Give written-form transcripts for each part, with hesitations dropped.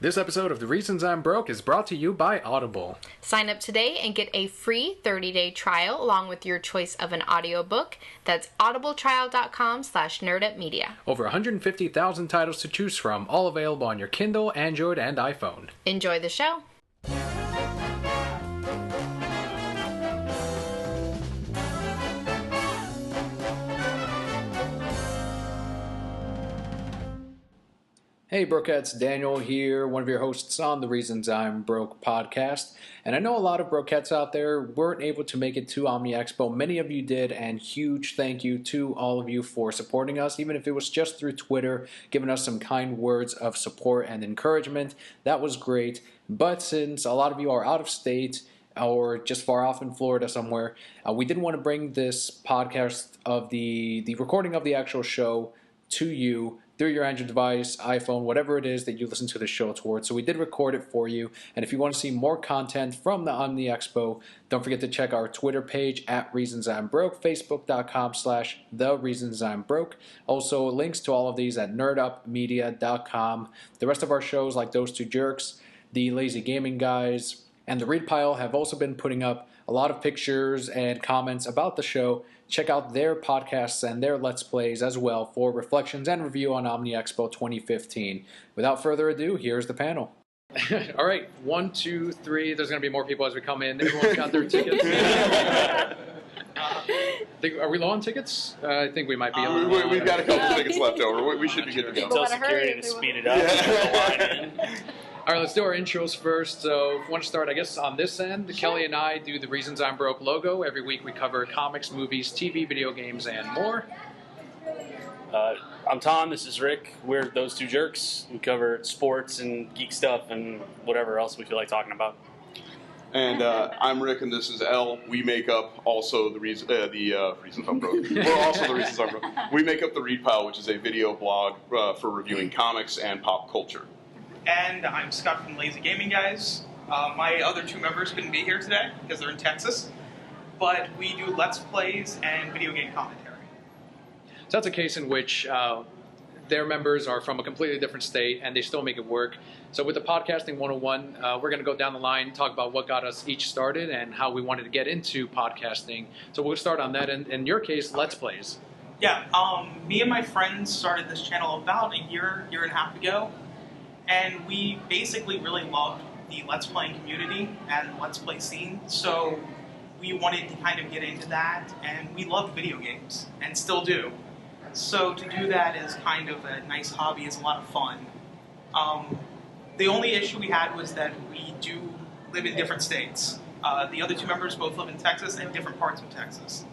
This episode of The Reasons I'm Broke is brought to you by Audible. Sign up today and get a free 30-day trial along with your choice of an audiobook. That's audibletrial.com/nerdupmedia. Over 150,000 titles to choose from, all available on your Kindle, Android, and iPhone. Enjoy the show. Hey Brokettes, Daniel here, one of your hosts on the Reasons I'm Broke podcast. And I know a lot of Brokettes out there weren't able to make it to Omni Expo. Many of you did, and huge thank you to all of you for supporting us, even if it was just through Twitter, giving us some kind words of support and encouragement. That was great. But since a lot of you are out of state, or just far off in Florida somewhere, we did want to bring this podcast of the recording of the actual show to you through your Android device, iPhone, whatever it is that you listen to the show towards. So we did record it for you. And if you want to see more content from the Omni Expo, don't forget to check our Twitter page at Reasons I'm Broke, Facebook.com/The Reasons I'm Broke. Also, links to all of these at nerdupmedia.com. The rest of our shows, like Those Two Jerks, The Lazy Gaming Guys, and The Read Pile, have also been putting up a lot of pictures and comments about the show. Check out their podcasts and their Let's Plays as well for reflections and review on Omni Expo 2015. Without further ado, here's the panel. All right, 1, 2, 3. There's going to be more people as we come in. Everyone's got their tickets. Are we low on tickets? I think we might be. We've got a couple tickets left over. We should be good to go. Tell security to speed it up. Yeah. All right, let's do our intros first. So if you want to start, I guess, on this end, Kelli and I do the Reasons I'm Broke logo. Every week we cover comics, movies, TV, video games, and more. I'm Tom. This is Rick. We're Those Two Jerks. We cover sports and geek stuff and whatever else we feel like talking about. And I'm Rick, and this is Elle. We make up also the Reasons I'm Broke. We're also the Reasons I'm Broke. We make up the Read Pile, which is a video blog for reviewing comics and pop culture. And I'm Scott from Lazy Gaming Guys. My other two members couldn't be here today because they're in Texas, but we do Let's Plays and video game commentary. So that's a case in which their members are from a completely different state and they still make it work. So with the Podcasting 101, we're going to go down the line, talk about what got us each started and how we wanted to get into podcasting. So we'll start on that. And in your case, Let's Plays. Yeah, me and my friends started this channel about a year and a half ago. And we basically really loved the Let's Playing community and Let's Play scene, so we wanted to kind of get into that, and we love video games, and still do. So to do that is kind of a nice hobby, it's a lot of fun. The only issue we had was that we do live in different states. The other two members both live in Texas and different parts of Texas.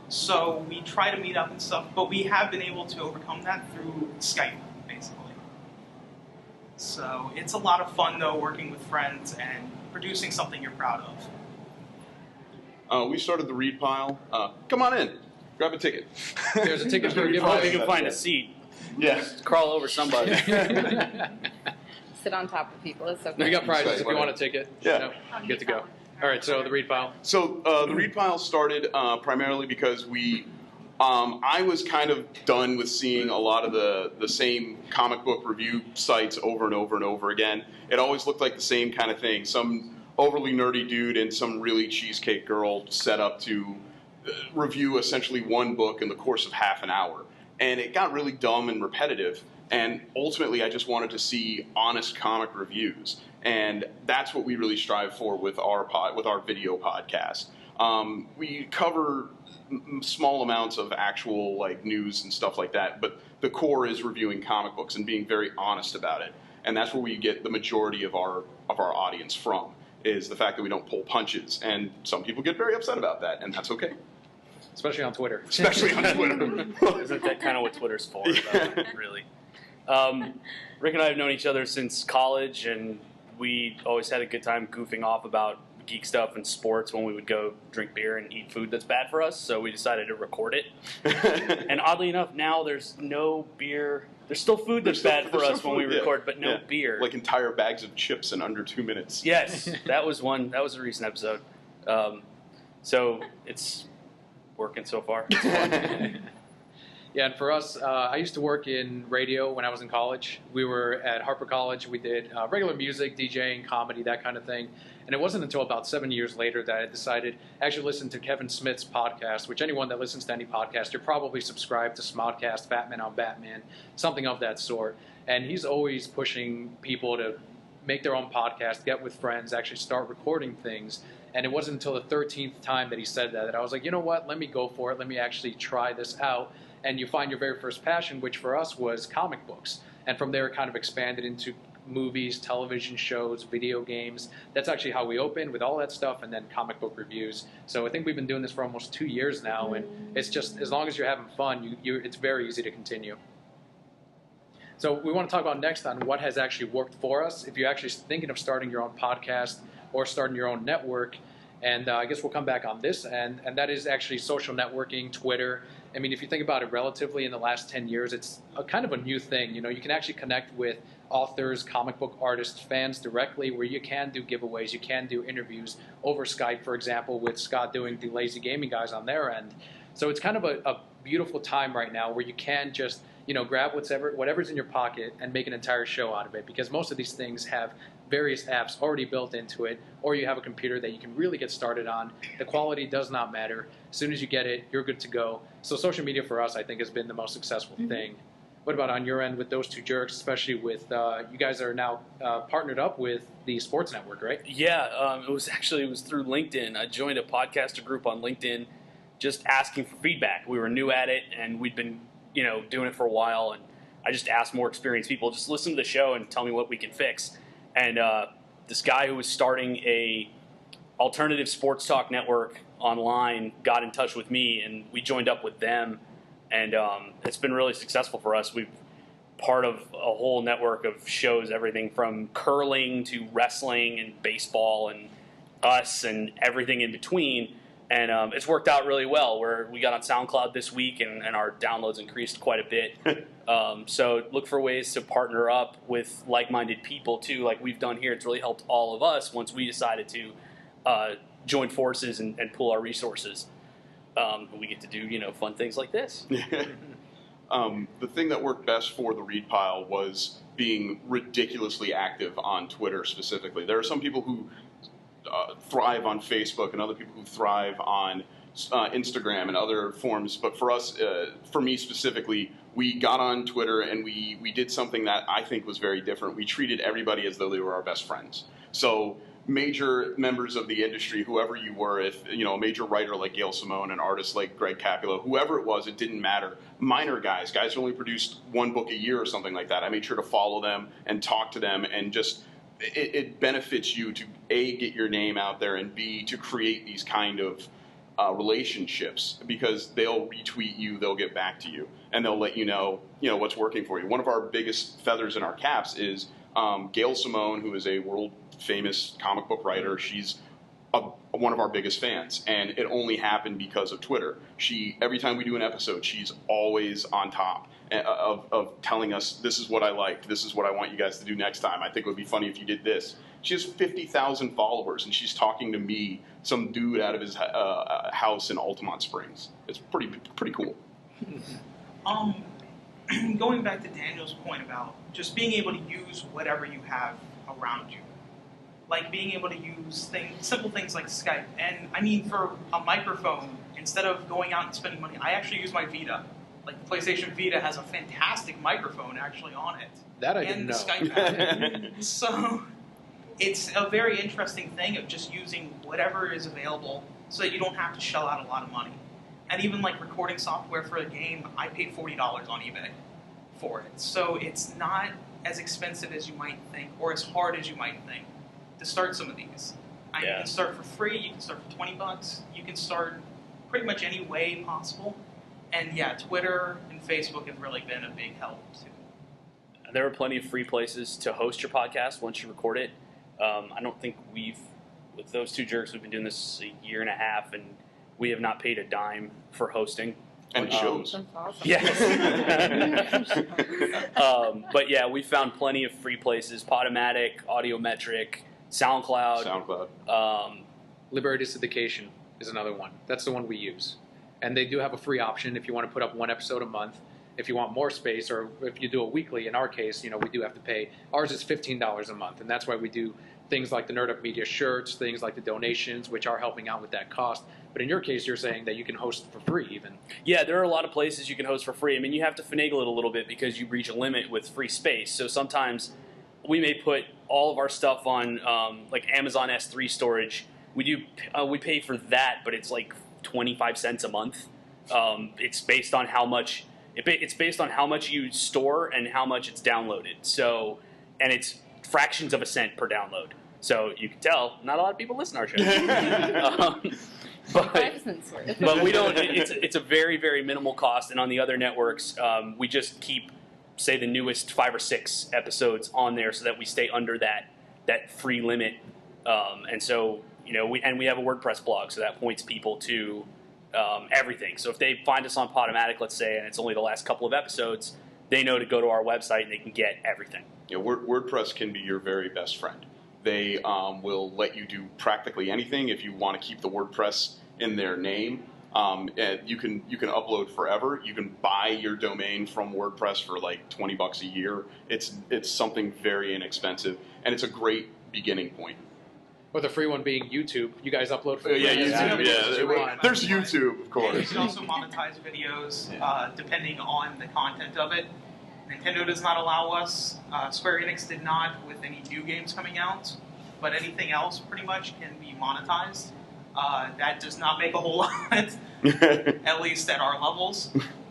So we try to meet up and stuff, but we have been able to overcome that through Skype, basically. So it's a lot of fun, though, working with friends and producing something you're proud of. We started the Read Pile. Come on in. Grab a ticket. There's a ticket for a If you giveaway. can find a seat, Yeah. just crawl over somebody. Sit on top of people. It's okay. We got prizes if you want a ticket. Yeah. You get to go. All right, so the Read Pile. So the Read Pile started primarily because I was kind of done with seeing a lot of the same comic book review sites over and over and over again. It always looked like the same kind of thing. Some overly nerdy dude and some really cheesecake girl set up to review essentially one book in the course of half an hour. And it got really dumb and repetitive. And ultimately, I just wanted to see honest comic reviews. And that's what we really strive for with our video podcast. We cover small amounts of actual news and stuff like that, but the core is reviewing comic books and being very honest about it. And that's where we get the majority of our audience from, is the fact that we don't pull punches. And some people get very upset about that, and that's okay. Especially on Twitter. Especially on Twitter. Isn't that kind of what Twitter's for, though, really? Rick and I have known each other since college, and we always had a good time goofing off about geek stuff and sports when we would go drink beer and eat food that's bad for us, so we decided to record it. And oddly enough, now there's no beer. There's still food that's bad for us when we record, but no beer. Like entire bags of chips in under 2 minutes. Yes, that was one. That was a recent episode. So it's working so far. It's fun. Yeah, and for us, I used to work in radio when I was in college. We were at Harper College. We did regular music, DJing, comedy, that kind of thing. And it wasn't until about 7 years later that I decided I actually listened to Kevin Smith's podcast, which anyone that listens to any podcast, you're probably subscribed to Smodcast, Batman on Batman, something of that sort. And he's always pushing people to make their own podcast, get with friends, actually start recording things. And it wasn't until the 13th time that he said that I was like, you know what, let me go for it. Let me actually try this out. And you find your very first passion, which for us was comic books. And from there, it kind of expanded into movies, television shows, video games. That's actually how we opened with all that stuff, and then comic book reviews. So I think we've been doing this for almost 2 years now, and it's just, as long as you're having fun, it's very easy to continue. So we want to talk about next on what has actually worked for us. If you're actually thinking of starting your own podcast or starting your own network, and I guess we'll come back on this, and that is actually social networking, Twitter. I mean, if you think about it relatively in the last 10 years, it's kind of a new thing. You know, you can actually connect with authors, comic book artists, fans directly, where you can do giveaways, you can do interviews over Skype, for example, with Scott doing the Lazy Gaming guys on their end. So it's kind of a beautiful time right now where you can just, you know, grab whatever's in your pocket and make an entire show out of it, because most of these things have various apps already built into it, or you have a computer that you can really get started on. The quality does not matter. As soon as you get it, you're good to go. So social media for us, I think, has been the most successful thing. What about on your end with those two jerks, especially with you guys are now partnered up with the sports network, right? Yeah, it was through LinkedIn. I joined a podcaster group on LinkedIn just asking for feedback. We were new at it, and we'd been doing it for a while, and I just asked more experienced people, just listen to the show and tell me what we can fix. And this guy who was starting a alternative sports talk network online got in touch with me, and we joined up with them, and it's been really successful for us. We've part of a whole network of shows, everything from curling to wrestling and baseball and us and everything in between. And it's worked out really well. We got on SoundCloud this week, and our downloads increased quite a bit. So look for ways to partner up with like-minded people, too, like we've done here. It's really helped all of us once we decided to join forces and pool our resources. We get to do, fun things like this. The thing that worked best for the Read Pile was being ridiculously active on Twitter specifically. There are some people who thrive on Facebook and other people who thrive on Instagram and other forms. But for us, for me specifically, we got on Twitter and we did something that I think was very different. We treated everybody as though they were our best friends. So major members of the industry, whoever you were, if a major writer like Gail Simone, an artist like Greg Capullo, whoever it was, it didn't matter. Minor guys who only produced one book a year or something like that, I made sure to follow them and talk to them, and just it benefits you to A, get your name out there, and B, to create these kind of relationships, because they'll retweet you, they'll get back to you, and they'll let you know what's working for you. One of our biggest feathers in our caps is Gail Simone, who is a world famous comic book writer. She's one of our biggest fans, and it only happened because of Twitter. Every time we do an episode, she's always on top of telling us, this is what I liked, this is what I want you guys to do next time. I think it would be funny if you did this. She has 50,000 followers, and she's talking to me, some dude out of his house in Altamont Springs. It's pretty cool. Going back to Daniel's point about just being able to use whatever you have around you. Like being able to use simple things like Skype. And I mean, for a microphone, instead of going out and spending money, I actually use my Vita. Like the PlayStation Vita has a fantastic microphone actually on it. That I didn't know. And the Skype app. So it's a very interesting thing of just using whatever is available so that you don't have to shell out a lot of money. And even like recording software for a game, I paid $40 on eBay for it. So it's not as expensive as you might think, or as hard as you might think, to start some of these. You can start for free, you can start for $20, you can start pretty much any way possible. And yeah, Twitter and Facebook have really been a big help too. There are plenty of free places to host your podcast once you record it. I don't think with those two jerks, we've been doing this a year and a half, and we have not paid a dime for hosting. And it shows. That's awesome. Yes. But yeah, we found plenty of free places: Podomatic, Audiometric, SoundCloud. Liberated Syndication is another one. That's the one we use. And they do have a free option if you want to put up one episode a month. If you want more space, or if you do it weekly, in our case, we do have to pay. Ours is $15 a month, and that's why we do things like the Nerd Up Media shirts, things like the donations, which are helping out with that cost. But in your case, you're saying that you can host for free even. Yeah, there are a lot of places you can host for free. I mean, you have to finagle it a little bit because you reach a limit with free space. So sometimes we may put all of our stuff on like Amazon S3 storage. We pay for that, but it's like 25 cents a month. It's based on how much it's based on how much you store and how much it's downloaded. So, and it's fractions of a cent per download. So you can tell not a lot of people listen to our show. But we don't. It's a very, very minimal cost. And on the other networks, we just keep, say, the newest 5 or 6 episodes on there so that we stay under that free limit. And so we have a WordPress blog, so that points people to everything. So if they find us on Podomatic, let's say, and it's only the last couple of episodes, they know to go to our website and they can get everything. WordPress can be your very best friend. They will let you do practically anything if you want to keep the WordPress in their name. And you can upload forever. You can buy your domain from WordPress for like $20 a year. It's something very inexpensive, and it's a great beginning point. Or the free one being YouTube. You guys upload for YouTube. Yeah. There's YouTube, of course. You can also monetize videos depending on the content of it. Nintendo does not allow us. Square Enix did not with any new games coming out. But anything else pretty much can be monetized. That does not make a whole lot, at least at our levels.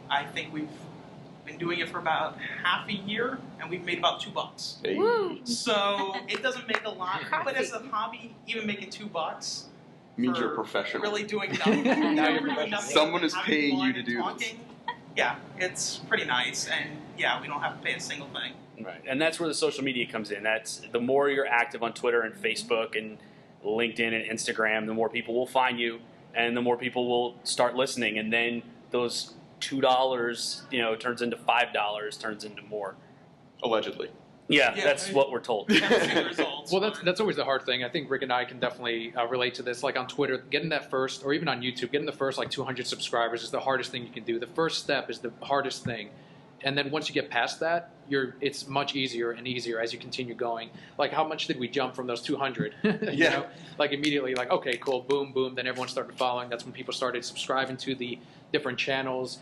I think we've been doing it for about half a year, and we've made about $2. Hey. So it doesn't make a lot, but as a hobby, even making $2 means you're professional. Really doing nothing. Someone is paying you to do this. Yeah, it's pretty nice, and yeah, we don't have to pay a single thing. Right, and that's where the social media comes in. That's the more you're active on Twitter and Facebook and LinkedIn and Instagram, the more people will find you, and the more people will start listening, and then those $2, turns into $5, turns into more. Allegedly. Yeah, that's what we're told. Well, that's always the hard thing. I think Rick and I can definitely relate to this. Like on Twitter, getting that first, or even on YouTube, getting the first 200 subscribers is the hardest thing you can do. The first step is the hardest thing. And then once you get past that, it's much easier and easier as you continue going. Like, how much did we jump from those 200? Yeah. Immediately, okay, cool, boom, boom. Then everyone started following. That's when people started subscribing to the different channels.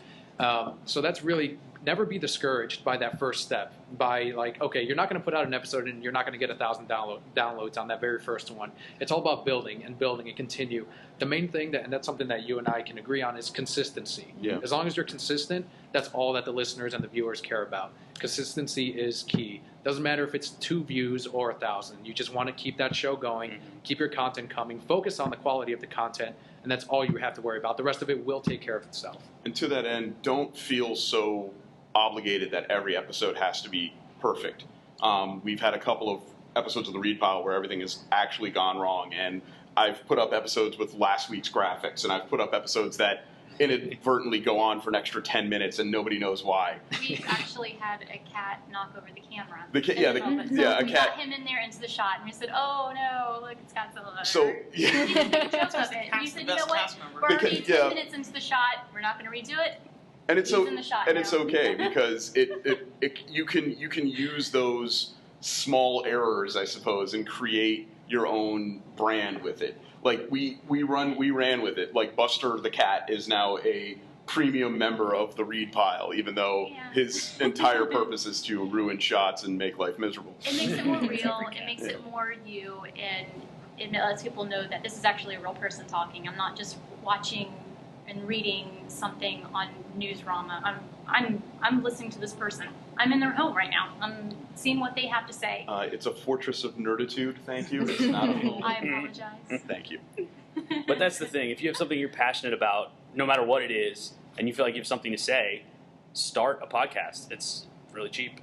So that's really, never be discouraged by that first step. By okay, you're not going to put out an episode and you're not going to get 1,000 downloads on that very first one. It's all about building and continue. The main thing, and that's something that you and I can agree on, is consistency. Yeah. As long as you're consistent, that's all that the listeners and the viewers care about. Consistency is key. Doesn't matter if it's 2 views or 1,000. You just want to keep that show going, keep your content coming, focus on the quality of the content, and that's all you have to worry about. The rest of it will take care of itself. And to that end, don't feel so obligated that every episode has to be perfect. We've had a couple of episodes of the Read Pile where everything has actually gone wrong, and I've put up episodes with last week's graphics, and I've put up episodes that inadvertently go on for an extra 10 minutes and nobody knows why. We've actually had a cat knock over the camera. A cat. We got him in there into the shot, and we said, "Oh no, look, it's Godzilla." So yeah. We didn't joke of it. We said, "You know what? We're already 10 minutes into the shot. We're not going to redo it." And it's it's okay because you can use those small errors, I suppose, and create your own brand with it. Like we ran with it. Like Buster the cat is now a premium member of the Read Pile, even though his entire purpose is to ruin shots and make life miserable. It makes it more real. It makes it more you, and it lets people know that this is actually a real person talking. I'm not just watching and reading something on Newsrama. I'm listening to this person. I'm in their home right now. I'm seeing what they have to say. It's a fortress of nerditude. Thank you. It's not a home. I apologize. Thank you. But that's the thing. If you have something you're passionate about, no matter what it is, and you feel like you have something to say, start a podcast. It's really cheap.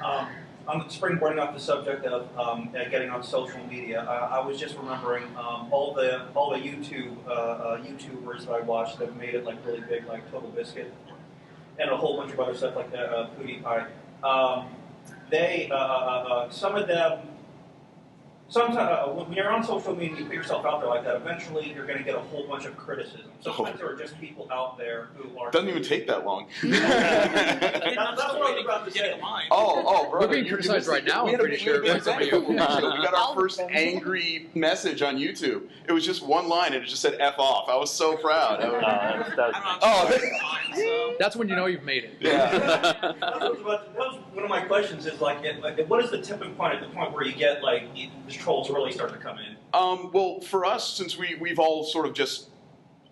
I'm springboarding off the subject of getting on social media. I was just remembering all the YouTubers that I watched that made it really big, like Total Biscuit, and a whole bunch of other stuff like PewDiePie. They some of them sometimes when you're on social media, you put yourself out there like that. Eventually, you're going to get a whole bunch of criticism. Sometimes there are just people out there who are. Doesn't even take that long. That's what I was about to say. Oh, brother. We're being criticized right now, We I'm had pretty sure. we got our first angry message on YouTube. It was just one line, and it just said "F off." I was so proud. That's when you know you've made it. Yeah. That was one of my questions. Is like, what is the tipping point at the point where you get like the trolls really start to come in? Well, for us, since we've all sort of just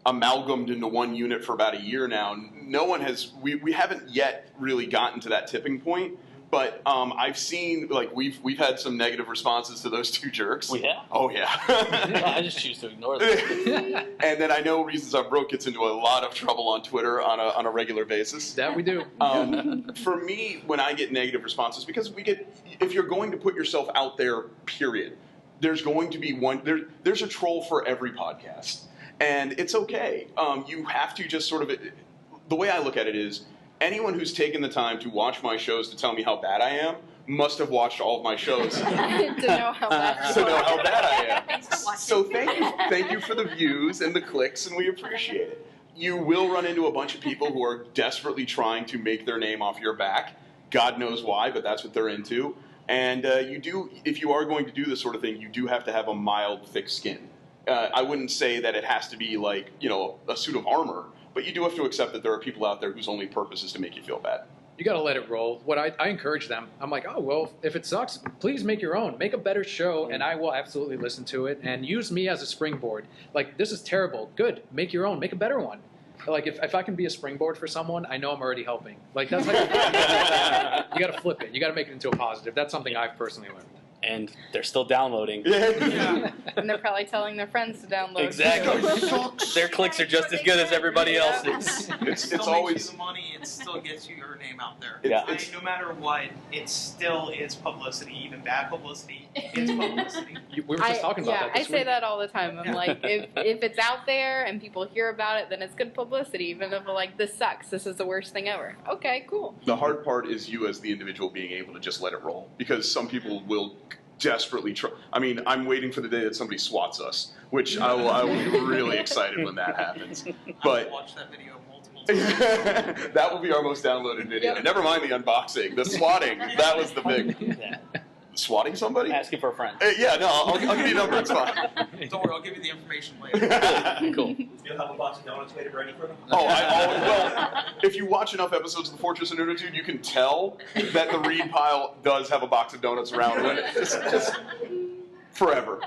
amalgamated into one unit for about a year now, no one has. We haven't yet really gotten to that tipping point. But I've seen, like, we've had some negative responses to those two jerks. We have? Oh, yeah. I just choose to ignore them. And then I know Reasons I'm Broke gets into a lot of trouble on Twitter on a regular basis. That we do. For me, when I get negative responses, because if you're going to put yourself out there, period, there's going to be there's a troll for every podcast. And it's okay. You have to just sort of, the way I look at it is, anyone who's taken the time to watch my shows to tell me how bad I am must have watched all of my shows to know how bad I am. So thank you for the views and the clicks, and we appreciate it. You will run into a bunch of people who are desperately trying to make their name off your back. God knows why, but that's what they're into. And if you are going to do this sort of thing, you do have to have a mild, thick skin. I wouldn't say that it has to be like, a suit of armor. But you do have to accept that there are people out there whose only purpose is to make you feel bad. You got to let it roll. What I encourage them, I'm like, oh, well, if it sucks, please make your own. Make a better show, and I will absolutely listen to it. And use me as a springboard. Like, this is terrible. Good. Make your own. Make a better one. Like, if I can be a springboard for someone, I know I'm already helping. Like, that's how you got to flip it. You got to make it into a positive. That's something I've personally learned. And they're still downloading. Yeah. And they're probably telling their friends to download. Exactly. Their clicks are just as good as everybody else's. It's always makes you the money. It still gets you your name out there. Yeah. No matter what, it still is publicity. Even bad publicity, it's publicity. We were just talking about that this I say week. that all the time. I'm like, if it's out there and people hear about it, then it's good publicity. Even if like, this sucks, this is the worst thing ever. Okay, cool. the hard part is you as the individual being able to just let it roll, because some people will desperately try. I mean, I'm waiting for the day that somebody swats us, which I will be really excited when that happens. But I've watched that video multiple times. that will be our most downloaded video. Yep. Never mind the unboxing, the swatting. That was the big. Yeah. Swatting somebody? Asking for a friend. Yeah, no, I'll give you a number. It's fine. Don't worry, I'll give you the information later. Cool. Do you have a box of donuts waited ready for them? Oh, I always, well, if you watch enough episodes of The Fortress of Nuditude, you can tell that the read pile does have a box of donuts around it. Just forever.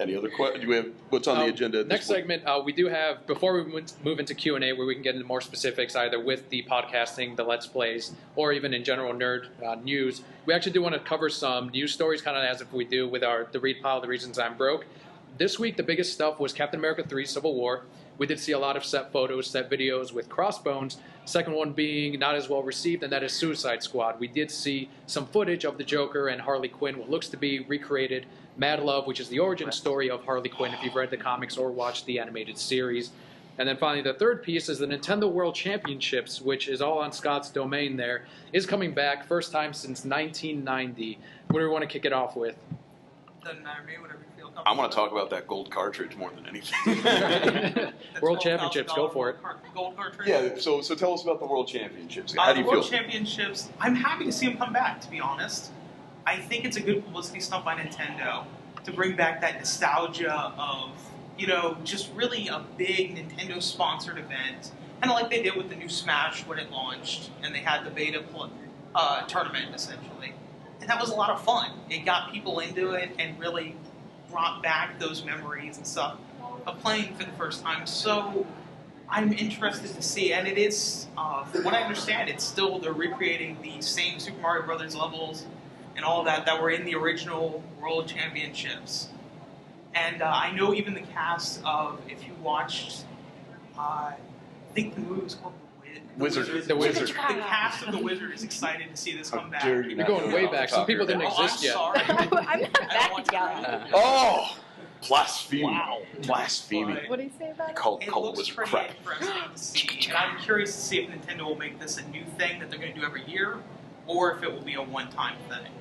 Any other questions? Do we have what's on the agenda? Next segment, we do have, before we move into Q&A, where we can get into more specifics, either with the podcasting, the Let's Plays, or even in general nerd news, we actually do want to cover some news stories, kind of as if we do with the read pile, The Reasons I'm Broke. This week, the biggest stuff was Captain America 3 Civil War. We did see a lot of set photos, set videos with Crossbones. Second one being not as well received, and that is Suicide Squad. We did see some footage of the Joker and Harley Quinn, what looks to be recreated Mad Love, which is the origin story of Harley Quinn, if you've read the comics or watched the animated series. And then finally, the third piece is the Nintendo World Championships, which is all on Scott's domain there, is coming back, first time since 1990. What do we want to kick it off with? Doesn't matter to me, whatever you feel I comfortable. want to talk about that gold cartridge more than anything. That's World $12,000 Championships, go for it. Gold cartridge. Yeah, so tell us about the World Championships. How do you the World feel? Championships, I'm happy to see them come back, to be honest. I think it's a good publicity stunt by Nintendo to bring back that nostalgia of, just really a big Nintendo-sponsored event. Kind of like they did with the new Smash when it launched, and they had the beta tournament, essentially. And that was a lot of fun. It got people into it and really brought back those memories and stuff of playing for the first time. So I'm interested to see, and it is, from what I understand, they're recreating the same Super Mario Brothers levels and all that were in the original World Championships. And I know even the cast of, if you watched, I think the movie was called Wizard. The Wizard. The cast of The Wizard is excited to see this come back. dare you You're going way back. Some people didn't exist yet. Sorry. I'm not I don't that want to young. Oh! Blasphemy. Wow. Blasphemy. What do you say about it? Call It the looks Wizard pretty crap. interesting to see, and I'm curious to see if Nintendo will make this a new thing that they're going to do every year, or if it will be a one-time thing.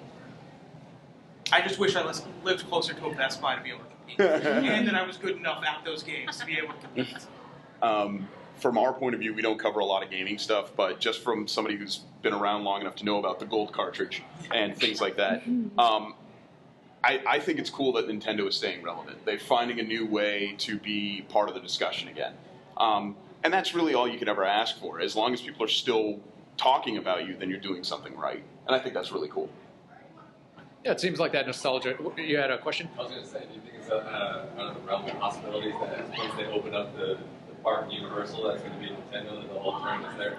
I just wish I lived closer to a Best Buy to be able to compete, and that I was good enough at those games to be able to compete. From our point of view, we don't cover a lot of gaming stuff, but just from somebody who's been around long enough to know about the gold cartridge and things like that, I think it's cool that Nintendo is staying relevant. They're finding a new way to be part of the discussion again. And that's really all you could ever ask for. As long as people are still talking about you, then you're doing something right. And I think that's really cool. Yeah, it seems like that nostalgia. You had a question? I was going to say, do you think it's one of the realm of possibilities that once they open up the park in Universal, that's going to be Nintendo, that the whole tournament's there?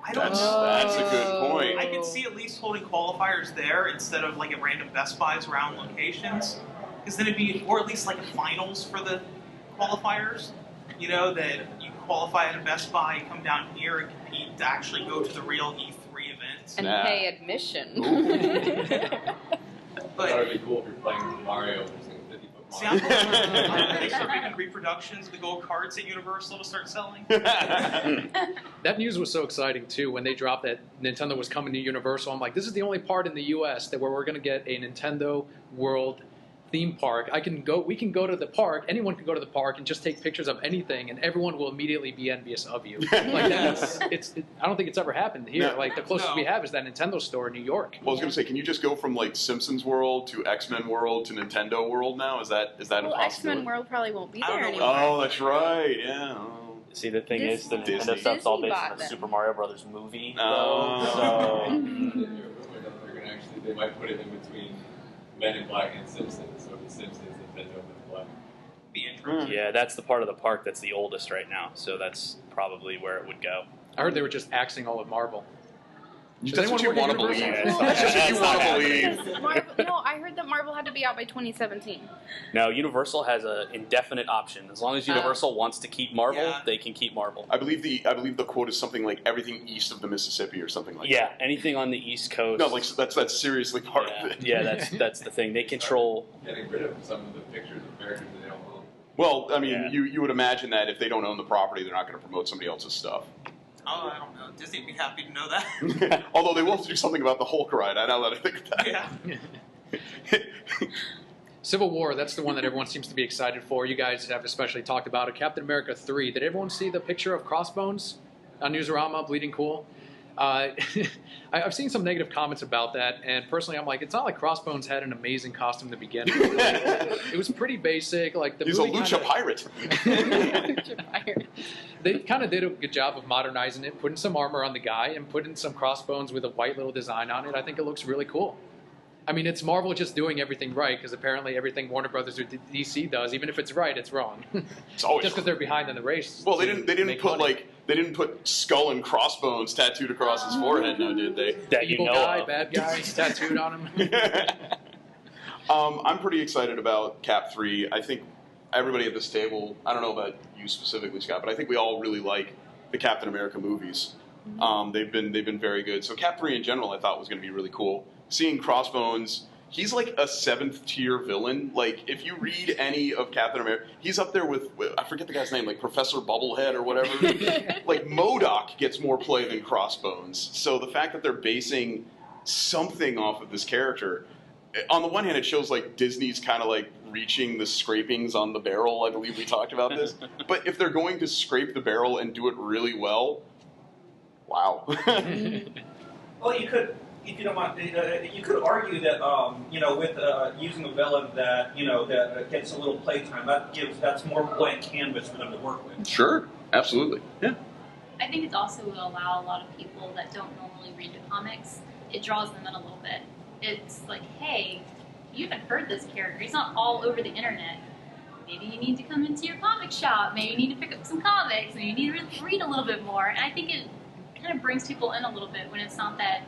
I don't That's, know. that's a good point. I could see at least holding qualifiers there instead of like at random Best Buys around locations, because then it'd be, or at least like a finals for the qualifiers. You know, that you qualify at a Best Buy, come down here and compete to actually go to the real E3 events. And Nah. pay admission. But That would be cool if you're playing Mario and there's like 50-foot see, Mario. I'm they start making reproductions of the gold cards at Universal to start selling. That news was so exciting too when they dropped that Nintendo was coming to Universal. I'm like, this is the only part in the U.S. that where we're going to get a Nintendo World theme park. We can go to the park. Anyone can go to the park and just take pictures of anything, and everyone will immediately be envious of you. Like I don't think it's ever happened here. No. Like the closest we have is that Nintendo store in New York. Well, I was going to say, can you just go from like Simpsons World to X-Men World to Nintendo World now? Is that Well, impossible? X-Men World probably won't be I don't there know anymore. Oh, that's right. Yeah. Oh. See, the thing is, the Disney- Nintendo stuff's all Disney based bought on the them. Super Mario Brothers movie. Oh. So, They're going to actually, they might put it in between Men in Black and Simpsons, so the Simpsons, Nintendo, Men in Black. Be interesting. yeah, that's the part of the park that's the oldest right now. So that's probably where it would go. I heard they were just axing all of Marvel. Does That's what you anyone want to work at believe. Universal? That's just what you That's want not to believe. Because Marvel, no, I heard that Marvel had to be out by 2017. Now, Universal has an indefinite option. As long as Universal wants to keep Marvel, Yeah. they can keep Marvel. I believe the quote is something like everything east of the Mississippi or something like Yeah, anything on the East Coast. that. No, like that's seriously part of it. yeah, that's the thing. They control. Getting rid of some of the pictures of characters that they don't own. Well, I mean, Yeah. you would imagine that if they don't own the property, they're not going to promote somebody else's stuff. Oh, I don't know. Disney would be happy to know that. Although they will have to do something about the Hulk ride. I know that I think of that. Yeah. Civil War, that's the one that everyone seems to be excited for. You guys have especially talked about it. Captain America 3. Did everyone see the picture of Crossbones on Newsarama, bleeding cool? I've seen some negative comments about that, and personally, I'm like, it's not like Crossbones had an amazing costume to begin with. It was pretty basic. Like the He's a movie lucha kinda- pirate. They kind of did a good job of modernizing it, putting some armor on the guy, and putting some crossbones with a white little design on it. I think it looks really cool. I mean, it's Marvel just doing everything right, because apparently everything Warner Brothers or DC does, even if it's right, it's wrong. It's always Just because they're behind in the race. Well, they to didn't make put money. they didn't put skull and crossbones tattooed across his forehead, now did they? That you Evil know guy, of. bad guy, tattooed on him. I'm pretty excited about Cap 3. I think everybody at this table, I don't know about you specifically, Scott, but I think we all really like the Captain America movies. They've been very good. So Cap 3 in general, I thought was going to be really cool. Seeing Crossbones, he's like a 7th tier villain. Like if you read any of Captain America, he's up there with I forget the guy's name, like Professor Bubblehead or whatever. Like MODOK gets more play than Crossbones. So the fact that they're basing something off of this character, on the one hand, it shows like Disney's kind of like reaching the scrapings on the barrel. I believe we talked about this. But if they're going to scrape the barrel and do it really well, wow. Well, you could, if you don't mind, you could argue that with using a villain that that gets a little playtime, that's more blank canvas for them to work with. Sure, absolutely. Yeah. I think it also will allow a lot of people that don't normally read the comics, it draws them in a little bit. It's like, hey, you haven't heard this character. He's not all over the internet. Maybe you need to come into your comic shop. Maybe you need to pick up some comics. Maybe you need to really read a little bit more. And I think it kind of brings people in a little bit when it's not that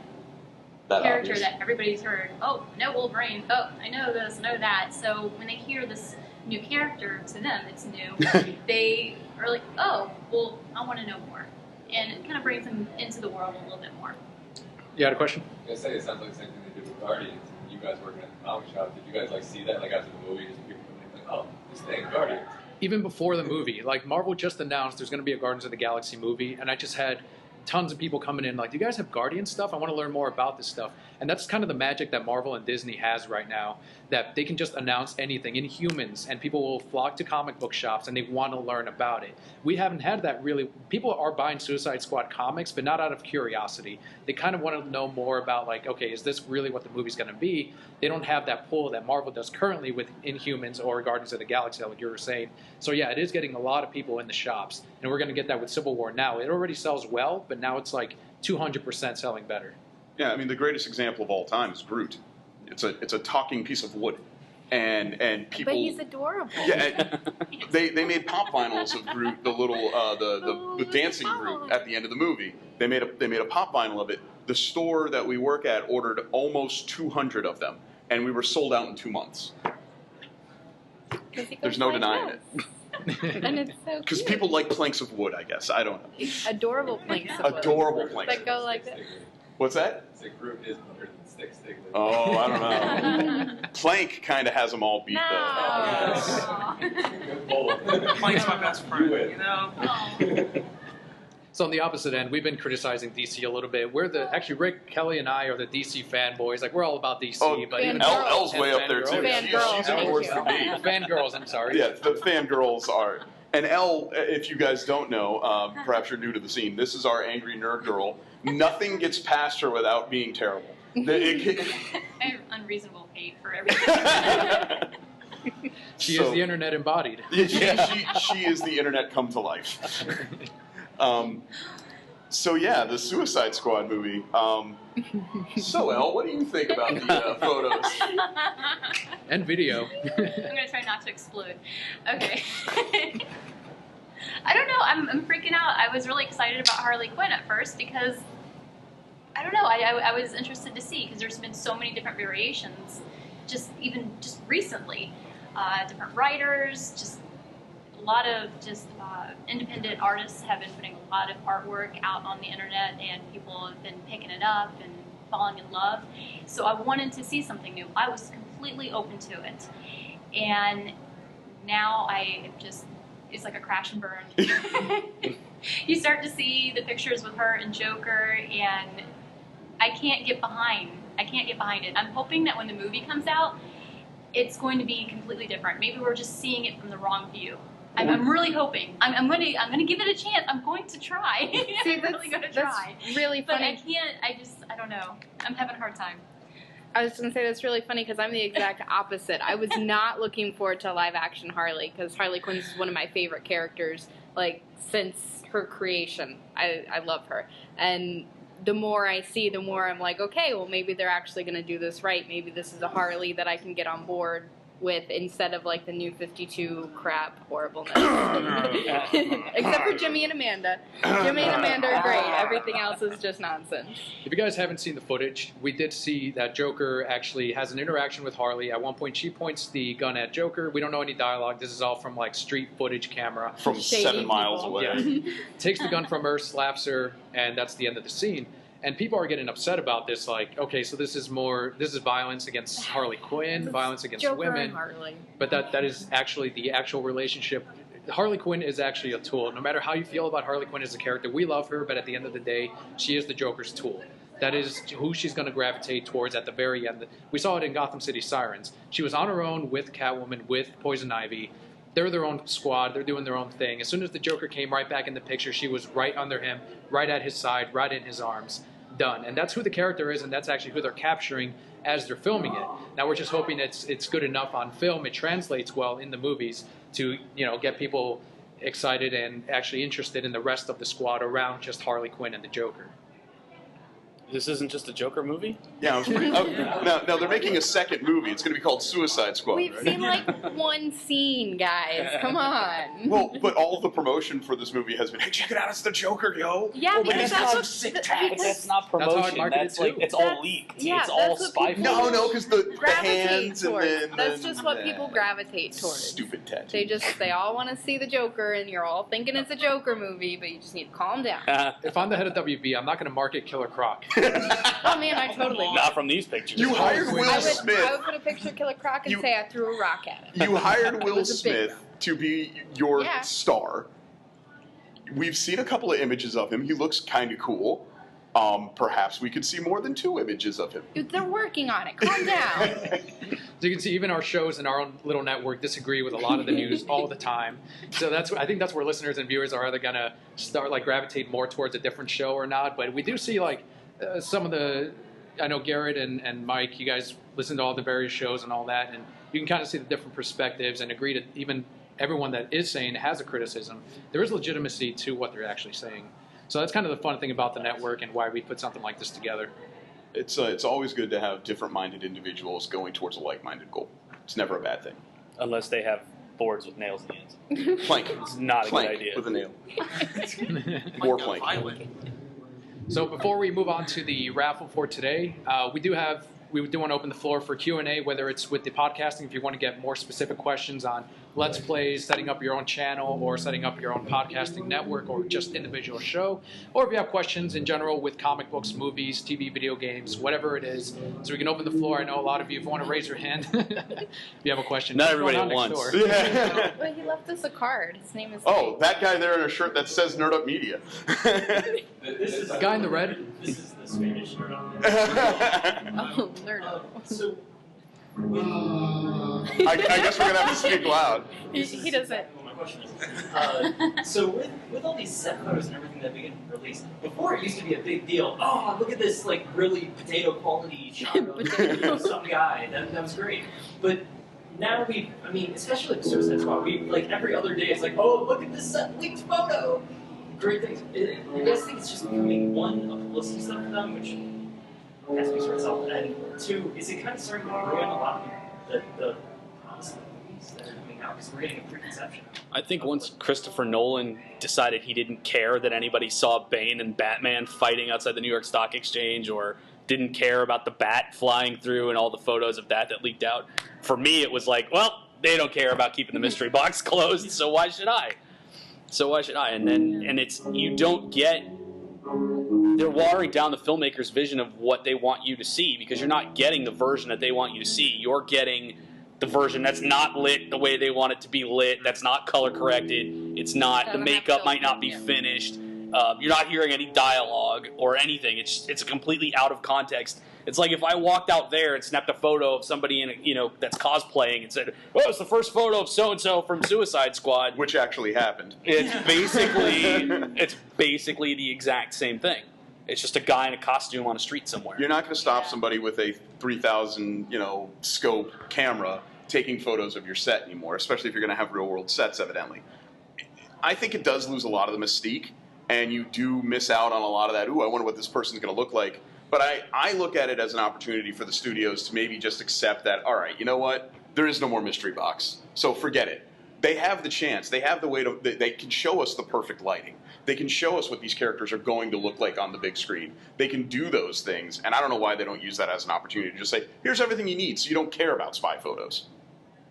character obvious. that everybody's heard. Oh, I know Wolverine. Oh, I know this, I know that. So when they hear this new character, to them it's new, they are like, oh, well, I want to know more. And it kind of brings them into the world a little bit more. You had a question? I was gonna say, it sounds like the same thing they did with Guardians. You guys working at the comic shop, did you guys like see that like after the movie? Just people like, oh, this thing, Guardians. Even before the movie, like Marvel just announced there's going to be a Guardians of the Galaxy movie, and I just had tons of people coming in like, do you guys have Guardian stuff? I want to learn more about this stuff. And that's kind of the magic that Marvel and Disney has right now, that they can just announce anything, Inhumans, and people will flock to comic book shops and they want to learn about it. We haven't had that really. People are buying Suicide Squad comics, but not out of curiosity. They kind of want to know more about, like, okay, is this really what the movie's going to be? They don't have that pull that Marvel does currently with Inhumans or Guardians of the Galaxy, like you were saying. So yeah, it is getting a lot of people in the shops, and we're going to get that with Civil War now. It already sells well, but now it's like 200% selling better. Yeah, I mean, the greatest example of all time is Groot. It's a talking piece of wood, and people. But he's adorable. Yeah, they made pop vinyls of Groot, the little the dancing Groot at the end of the movie. They made a pop vinyl of it. The store that we work at ordered almost 200 of them, and we were sold out in 2 months. There's no denying it. And it's so Because cute. people like planks of wood, I guess. I don't know. Adorable planks of wood. Adorable planks. That go like that. What's that? It's like Groot is better than Stick. Oh, I don't know. Plank kind of has them all beat, though. Good pull. Plank's my best friend, you know? So on the opposite end, we've been criticizing DC a little bit. Actually, Rick, Kelly, and I are the DC fanboys. Like, we're all about DC. Oh, but even Elle's way up there, too. Fangirls. She's even worse than me. Fangirls, I'm sorry. Yeah, the fangirls are. And Elle, if you guys don't know, perhaps you're new to the scene, this is our angry nerd girl. Nothing gets past her without being terrible. I have unreasonable hate for everything. She is the internet embodied. She is the internet come to life. So yeah, the Suicide Squad movie. So Elle, what do you think about the photos? And video. I'm gonna try not to explode. Okay. I don't know. I'm freaking out. I was really excited about Harley Quinn at first because I don't know. I was interested to see because there's been so many different variations, just recently, different writers, just a lot of independent artists have been putting a lot of artwork out on the internet, and people have been picking it up and falling in love. So I wanted to see something new. I was completely open to it, and now it's like a crash and burn. You start to see the pictures with her and Joker, and I can't get behind it. I'm hoping that when the movie comes out, it's going to be completely different. Maybe we're just seeing it from the wrong view. I'm really hoping. I'm gonna give it a chance. I'm going to try. See, I'm really gonna try. That's really But funny. I can't. I don't know. I'm having a hard time. I was going to say that's really funny because I'm the exact opposite. I was not looking forward to live action Harley because Harley Quinn is one of my favorite characters, like, since her creation. I love her. And the more I see, the more I'm like, okay, well, maybe they're actually going to do this right. Maybe this is a Harley that I can get on board with instead of, like, the new 52 crap horribleness. Except for Jimmy and Amanda. Jimmy and Amanda are great. Everything else is just nonsense. If you guys haven't seen the footage, we did see that Joker actually has an interaction with Harley. At one point, she points the gun at Joker. We don't know any dialogue. This is all from, like, street footage camera. From Shady 7 miles people. away. Yeah. Takes the gun from her, slaps her, and that's the end of the scene. And people are getting upset about this, like, okay, so this is violence against Harley Quinn, violence against Joker women. and Harley. But that is actually the actual relationship. Harley Quinn is actually a tool. No matter how you feel about Harley Quinn as a character, we love her, but at the end of the day, she is the Joker's tool. That is who she's going to gravitate towards at the very end. We saw it in Gotham City Sirens. She was on her own with Catwoman, with Poison Ivy. They're their own squad. They're doing their own thing. As soon as the Joker came right back in the picture, she was right under him, right at his side, right in his arms. Done. And that's who the character is, and that's actually who they're capturing as they're filming it. Now we're just hoping it's good enough on film, it translates well in the movies to, get people excited and actually interested in the rest of the squad around just Harley Quinn and the Joker. This isn't just a Joker movie? Yeah, now they're making a second movie. It's going to be called Suicide Squad. We've right? seen like one scene, guys. Come on. Well, but all of the promotion for this movie has been, hey, check it out, it's the Joker, yo. Yeah, because that's what sick because- That's not That's how promotion. it's marketed That's like too. it's all That's- leaked. yeah, it's all that's what spy. people- No, because the gravitate hands and towards. then... That's just what people gravitate towards. Stupid tattoo. They all want to see the Joker, and you're all thinking it's a Joker movie, but you just need to calm down. If I'm the head of WB, I'm not going to market Killer Croc. Oh man, I totally. Not from these pictures. You hired Will I Smith. would put a picture of Killer Croc and You- say I threw a rock at him. You hired It Will was a big Smith to be your Yeah. star. we've seen a couple of images of him. He looks kind of cool. Perhaps we could see more than 2 images of him. They're working on it. Calm down. So you can see even our shows in our own little network disagree with a lot of the news all the time. So I think that's where listeners and viewers are either going to start like gravitate more towards a different show or not. But we do see like some of the, I know Garrett and Mike, you guys listen to all the various shows and all that, and you can kind of see the different perspectives and agree to even everyone that is saying has a criticism. There is legitimacy to what they're actually saying. So that's kind of the fun thing about the network and why we put something like this together. It's always good to have different-minded individuals going towards a like-minded goal. It's never a bad thing. Unless they have boards with nails in the ends. Plank. It's not a Plank good idea. with a nail. More plank. So before we move on to the raffle for today, we do want to open the floor for Q&A, whether it's with the podcasting, if you want to get more specific questions on Let's Plays, setting up your own channel, or setting up your own podcasting network, or just individual show, or if you have questions in general with comic books, movies, TV, video games, whatever it is. So we can open the floor. I know a lot of you, if you want to raise your hand, if you have a question. Not everybody at once. Yeah. But he left us a card. His name is Oh, that guy there in a shirt that says Nerd Up Media. This is The guy in the red? This is the Spanish Nerd Up. Oh, nerd. So, I guess we're going to have to speak loud. He doesn't. well, my question is, so with all these set photos and everything that we can release, before it used to be a big deal. Oh, look at this like really potato quality shot of some guy. That was great. But now especially with Suicide Squad, we like every other day it's like, oh, look at this leaked photo. Great things. I guess I think it's just becoming one, a publicity stuff for them, which has to be for itself. And 2, is it kind of starting to ruin a lot of the promise of movies that are coming out because we're getting a preconception? I think once Christopher Nolan decided he didn't care that anybody saw Bane and Batman fighting outside the New York Stock Exchange, or didn't care about the bat flying through and all the photos of that leaked out, for me it was like, well, they don't care about keeping the mystery box closed, so why should I? And it's, you don't get, they're watering down the filmmaker's vision of what they want you to see, because you're not getting the version that they want you to see. You're getting the version that's not lit the way they want it to be lit, that's not color corrected, it's not, the makeup might not be finished, you're not hearing any dialogue or anything. It's a completely out of context. It's like if I walked out there and snapped a photo of somebody in that's cosplaying and said, "Oh, it's the first photo of so and so from Suicide Squad," Which actually happened. It's basically the exact same thing. It's just a guy in a costume on a street somewhere. You're not going to stop somebody with a 3,000 scope camera taking photos of your set anymore, especially if you're going to have real world sets, evidently. I think it does lose a lot of the mystique, and you do miss out on a lot of that, ooh, I wonder what this person's going to look like. But I look at it as an opportunity for the studios to maybe just accept that, all right, you know what? There is no more mystery box, so forget it. They have the chance. They have the way to, they can show us the perfect lighting. They can show us what these characters are going to look like on the big screen. They can do those things, and I don't know why they don't use that as an opportunity to just say, here's everything you need, so you don't care about spy photos.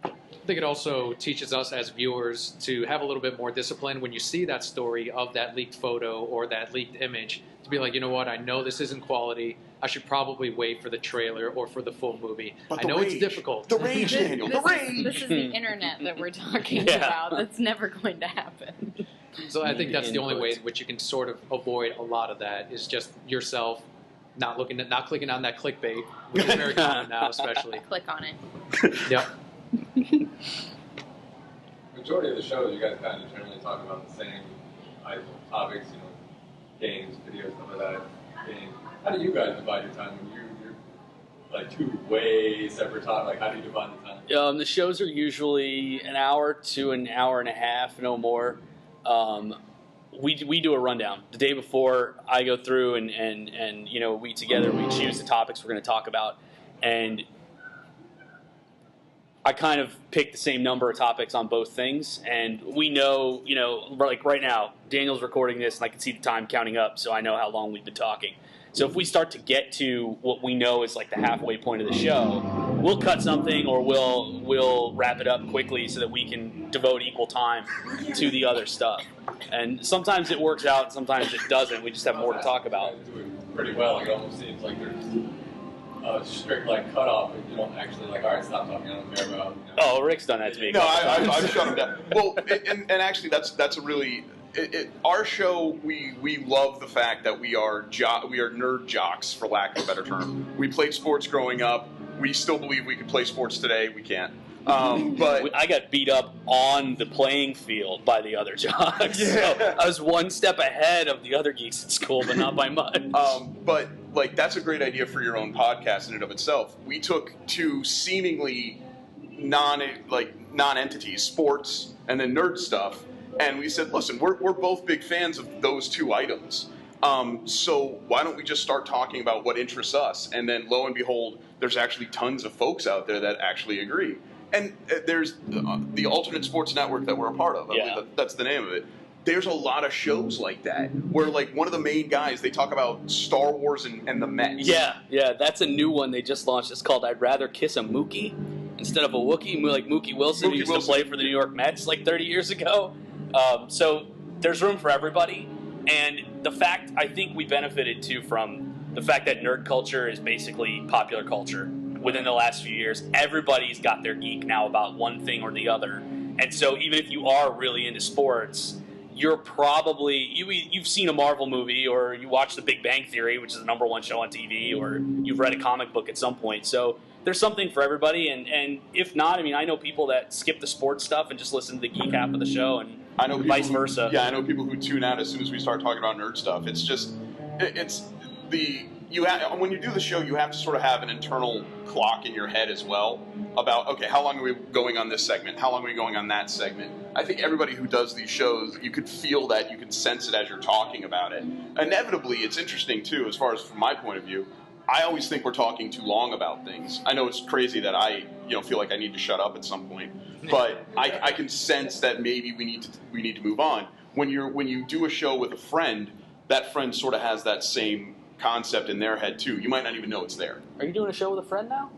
I think it also teaches us as viewers to have a little bit more discipline when you see that story of that leaked photo or that leaked image, to be like, you know what, I know this isn't quality. I should probably wait for the trailer or for the full movie. But I know rage, it's difficult. The rage, Daniel, the rage! This is the internet that we're talking about. That's never going to happen. So I think that's the only way in which you can sort of avoid a lot of that, is just yourself not clicking on that clickbait, which is very common now, especially. Click on it. Yep. Majority of the shows, you guys kind of generally talk about the same topics, games, videos, stuff like that. How do you guys divide your time when you're like 2 way separate topics? Like, how do you divide the time? The shows are usually an hour to an hour and a half, no more. We do a rundown the day before. I go through and we together we choose the topics we're going to talk about, and I kind of pick the same number of topics on both things, and we know, like right now, Daniel's recording this, and I can see the time counting up, so I know how long we've been talking. So if we start to get to what we know is like the halfway point of the show, we'll cut something, or we'll wrap it up quickly so that we can devote equal time to the other stuff. And sometimes it works out, sometimes it doesn't. We just have more to talk about. Doing pretty well. It almost seems like there's a strict cutoff, but you don't actually all right, stop talking. I don't care about. Oh, Rick's done that to me. No, I've shut him down. Well, and actually, that's a really, our show, we love the fact that we are nerd jocks, for lack of a better term. We played sports growing up. We still believe we can play sports today. We can't. But I got beat up on the playing field by the other jocks. Yeah. So I was one step ahead of the other geeks at school, but not by much. But like that's a great idea for your own podcast in and of itself. We took two seemingly non-entities, sports and then nerd stuff, and we said, listen, we're both big fans of those two items. So why don't we just start talking about what interests us? And then lo and behold, there's actually tons of folks out there that actually agree. And there's the Alternate Sports Network that we're a part of. I believe that's the name of it. There's a lot of shows like that where, like, one of the main guys, they talk about Star Wars and the Mets. Yeah, that's a new one they just launched. It's called I'd Rather Kiss a Mookie instead of a Wookiee, like Mookie Wilson, who used to play for the New York Mets like 30 years ago. So there's room for everybody. And the fact, I think we benefited, too, from the fact that nerd culture is basically popular culture. Within the last few years, everybody's got their geek now about one thing or the other. And so even if you are really into sports, you're probably, you've seen a Marvel movie, or you watch The Big Bang Theory, which is the #1 show on TV, or you've read a comic book at some point. So there's something for everybody. And if not, I mean, I know people that skip the sports stuff and just listen to the geek half of the show, and I know vice versa. I know people who tune out as soon as we start talking about nerd stuff. It's just, when you do the show, you have to sort of have an internal clock in your head as well about, okay, how long are we going on this segment? How long are we going on that segment? I think everybody who does these shows, you could feel that, you can sense it as you're talking about it. Inevitably, it's interesting too, as far as from my point of view. I always think we're talking too long about things. I know it's crazy that I feel like I need to shut up at some point, but I can sense that maybe we need to move on. When you do a show with a friend, that friend sort of has that same concept in their head too. You might not even know it's there. Are you doing a show with a friend now?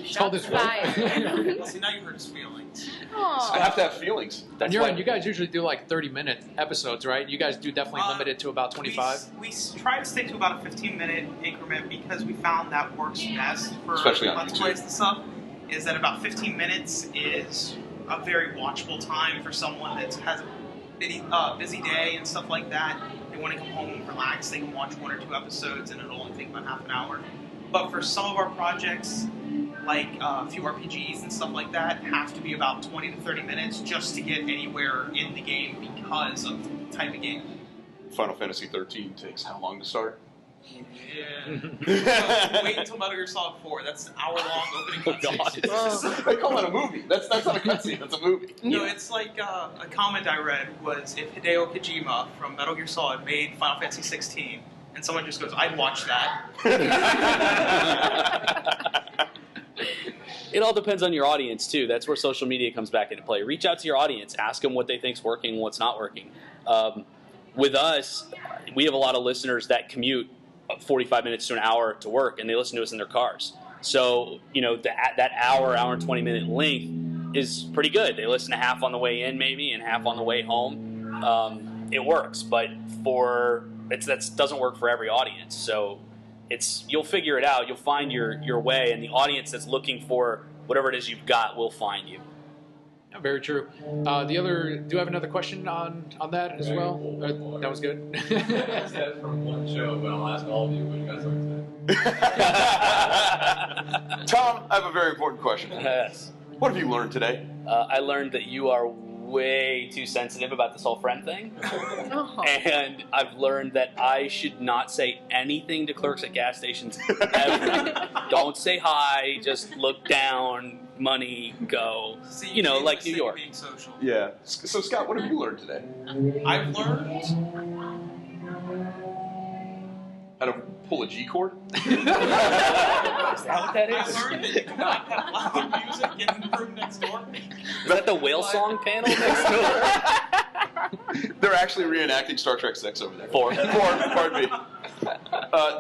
Shots fired. Well, see, now you hurt his feelings. I have to have feelings. And you guys usually do like 30-minute episodes, right? You guys do definitely limit it to about 25? We try to stick to about a 15-minute increment because we found that works best for Especially on Let's YouTube. Plays and stuff, is that about 15 minutes is a very watchable time for someone that has a busy day and stuff like that. They want to come home and relax, they can watch 1 or 2 episodes and it'll only take about half an hour. But for some of our projects, like a few RPGs and stuff like that, have to be about 20 to 30 minutes just to get anywhere in the game because of the type of game. Final Fantasy 13 takes how long to start? Yeah. So wait until Metal Gear Solid 4. That's an hour-long opening cutscene. They call that a movie. That's not a cutscene. That's a movie. No, it's like a comment I read was if Hideo Kojima from Metal Gear Solid made Final Fantasy 16, and someone just goes, I'd watch that. It all depends on your audience, too. That's where social media comes back into play. Reach out to your audience. Ask them what they think's working and what's not working. With us, we have a lot of listeners that commute 45 minutes to an hour to work, and they listen to us in their cars. So, that hour and 20-minute length is pretty good. They listen to half on the way in, maybe, and half on the way home. It works, but that doesn't work for every audience. So you'll figure it out. You'll find your way, and the audience that's looking for whatever it is you've got will find you. Yeah, very true. Do you have another question on that as well? That was good. I said from one show, but I'll ask all of you what you guys learned today. Tom, I have a very important question. Yes. What have you learned today? I learned that you are way too sensitive about this whole friend thing. And I've learned that I should not say anything to clerks at gas stations ever. Don't say hi, just look down, money, go. See, like New York. Being social. Yeah. So, Scott, what have you learned today? I've learned How to pull a G chord? Is that what that I is? learned that you cannot have loud music in the room next door. Is that the whale song panel next door? They're actually reenacting Star Trek 6 over there. Four. Pardon me.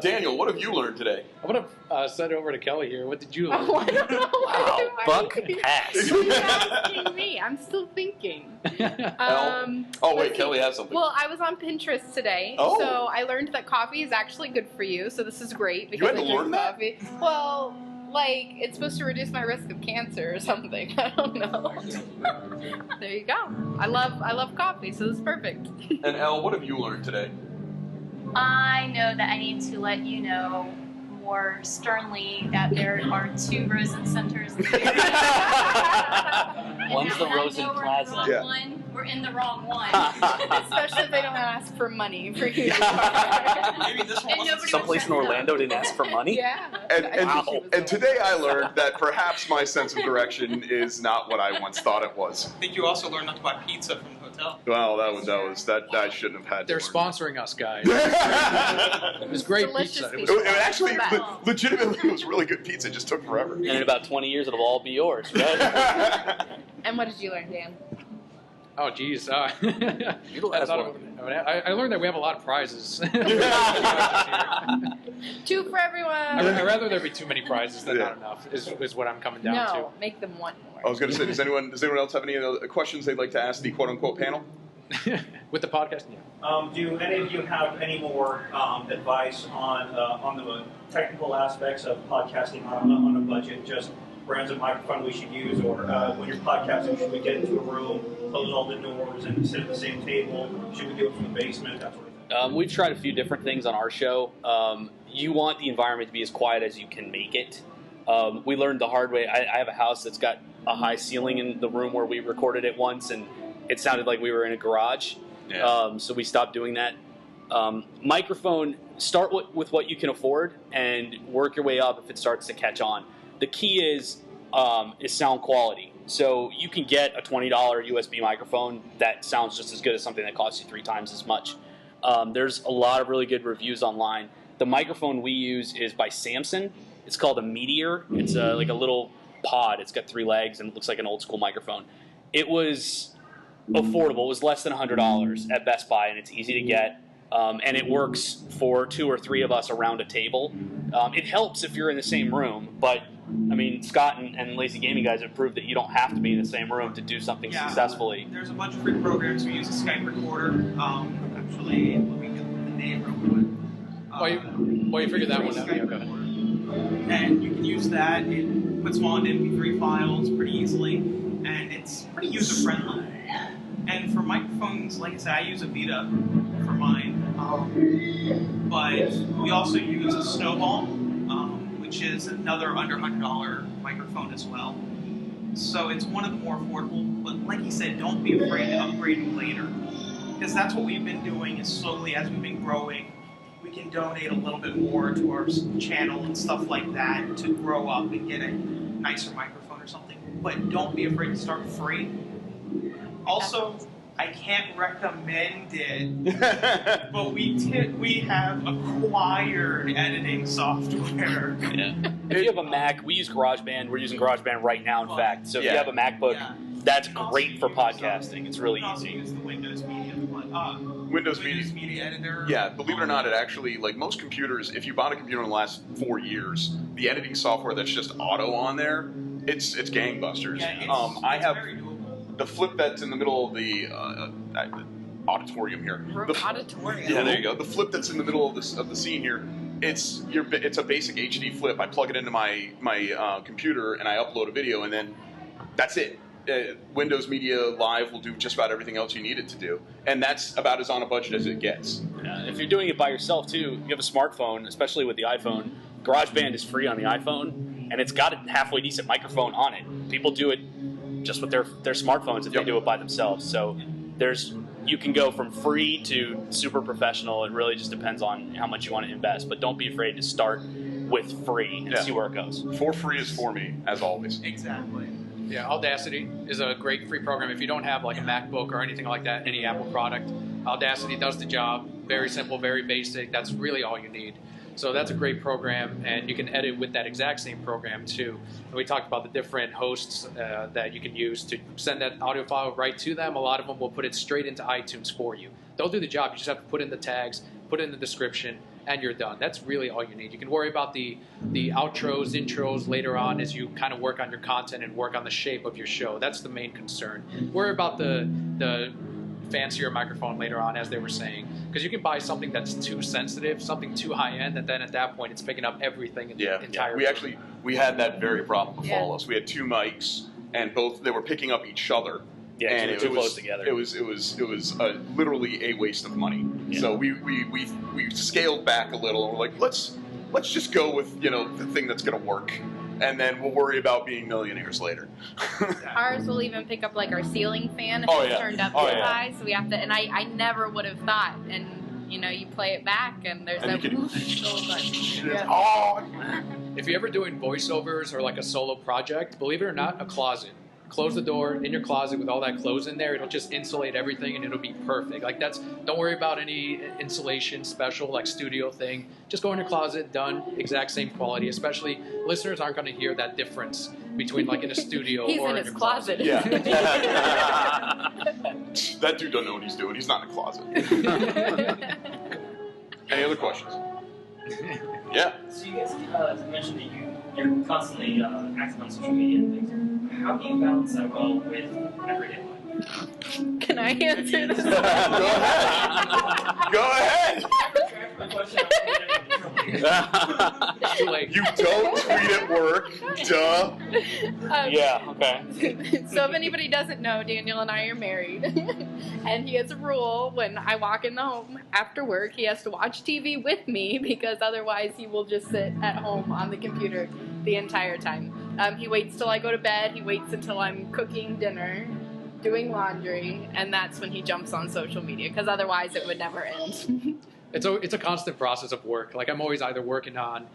Daniel, what have you learned today? I'm going to send it over to Kelly here. What did you learn? Oh, I don't know. Wow, buck pass. Who's asking me? I'm still thinking. Oh, wait, Kelly has something. Well, I was on Pinterest today, Oh. so I learned that coffee is actually good for you. So this is great because had to I drink learn that? coffee. Well, like it's supposed to reduce my risk of cancer or something. I don't know. There you go. I love coffee, so this is perfect. And Elle, what have you learned today? I know that I need to let you know more sternly that there are 2 Rosen Centers in the area. One's the Rosen Plaza. Yeah. We're in the wrong one. Especially if they don't ask for money for you. Maybe this one wasn't Someplace in Orlando didn't ask for money? Yeah. And today I learned that perhaps my sense of direction is not what I once thought it was. I think you also learned not to buy pizza from the hotel. Well, that I shouldn't have had. They're to learn. sponsoring us, guys. It was great Delicious pizza. It was pizza. It actually, legitimately, it was really good pizza. It just took forever. And in about 20 years, it'll all be yours, right? And what did you learn, Dan? Oh, geez. You're the last one. I learned that we have a lot of prizes. 2 for everyone. I'd rather there be too many prizes than not enough, is what I'm coming down to. No, make them want more. I was going to say, does anyone else have any other questions they'd like to ask the quote-unquote panel? With the podcast? Yeah. Do any of you have any more advice on the technical aspects of podcasting on a budget? Just brands of microphone we should use, or when you're podcasting, should we get into a room, close all the doors, and sit at the same table? Should we do it from the basement? That sort of thing. We've tried a few different things on our show. You want the environment to be as quiet as you can make it. We learned the hard way. I have a house that's got a high ceiling in the room where we recorded it once, and it sounded like we were in a garage. Yeah. So we stopped doing that. Microphone, start with what you can afford and work your way up if it starts to catch on. The key is sound quality. So you can get a $20 USB microphone that sounds just as good as something that costs you 3 times as much. There's a lot of really good reviews online. The microphone we use is by Samson. It's called a Meteor. It's like a little pod. It's got 3 legs and it looks like an old school microphone. It was affordable. It was less than $100 at Best Buy, and it's easy to get. And it works for 2 or 3 of us around a table. It helps if you're in the same room, but I mean, Scott and Lazy Gaming guys have proved that you don't have to be in the same room to do something successfly. There's a bunch of free programs. We use a Skype recorder. Actually, let me get the name real quick. While you figure that one out, Skype yeah, go ahead. recorder. And you can use that. It puts them on MP3 files pretty easily, and it's pretty user-friendly. And for microphones, like I said, I use a Vita for mine. But we also use a Snowball, which is another under $100 microphone as well. So it's one of the more affordable, but like you said, don't be afraid to upgrade later. Because that's what we've been doing, is slowly as we've been growing, we can donate a little bit more to our channel and stuff like that to grow up and get a nicer microphone or something. But don't be afraid to start free. Also, I can't recommend it, but we have acquired editing software. Yeah. If you have a Mac, we use GarageBand. We're using GarageBand right now, in fact. So if you have a MacBook, that's great for podcasting. It's really easy. Use the Windows Media, Windows Media Editor. Yeah, believe it or not, it actually, like most computers, if you bought a computer in the last 4 years, the editing software that's just auto on there, it's gangbusters. Yeah, I have very doable. the flip that's in the middle of the auditorium here. Auditorium. Yeah, there you go. The flip that's in the middle of the scene here. It's a basic HD flip. I plug it into my computer and I upload a video, and then that's it. Windows Media Live will do just about everything else you need it to do, and that's about as on a budget as it gets. If you're doing it by yourself too, you have a smartphone, especially with the iPhone. GarageBand is free on the iPhone, and it's got a halfway decent microphone on it. People do it just with their smartphones if they do it by themselves. So you can go from free to super professional. It really just depends on how much you want to invest. But don't be afraid to start with free and see where it goes. For free is for me, as always. Exactly. Yeah, Audacity is a great free program. If you don't have like a MacBook or anything like that, any Apple product, Audacity does the job. Very simple, very basic. That's really all you need. So that's a great program, and you can edit with that exact same program too. And we talked about the different hosts that you can use to send that audio file right to them. A lot of them will put it straight into iTunes for you. They'll do the job. You just have to put in the tags, put in the description, and you're done. That's really all you need. You can worry about the outros, intros later on as you kind of work on your content and work on the shape of your show. That's the main concern. Worry about the fancier microphone later on, as they were saying, because you can buy something that's too sensitive, something too high end, and then at that point it's picking up everything in the entire We actually we had that very problem befall Yeah. us. We had 2 mics, and they were picking up each other. Yeah, and it was too close together. It was literally a waste of money. Yeah. So we scaled back a little. We're like, let's just go with the thing that's going to work, and then we'll worry about being millionaires later. Ours will even pick up like our ceiling fan if Oh, it's yeah. turned up Oh, too yeah. high. So we have to, and I never would have thought. And you play it back, and there's And that you can- whoosh so much. Yeah. Oh, If you're ever doing voiceovers or like a solo project, believe it or not, a closet. Close the door in your closet with all that clothes in there. It'll just insulate everything and it'll be perfect. Like don't worry about any insulation special like studio thing. Just go in your closet, done, exact same quality. Especially listeners aren't going to hear that difference between like in a studio He's or in in his your closet. yeah. That dude doesn't know what he's doing. He's not in a closet. Any other questions? Yeah. So you guys mentioned that you're constantly active on social media and things. How do you balance that well with everyday life? Can I answer this? Go ahead. Too late. You don't tweet at work. Duh. Yeah, okay. So if anybody doesn't know, Daniel and I are married. And he has a rule when I walk in the home after work, he has to watch TV with me because otherwise he will just sit at home on the computer the entire time. He waits till I go to bed, he waits until I'm cooking dinner, doing laundry, and that's when he jumps on social media because otherwise it would never end. It's a constant process of work. Like I'm always either working on,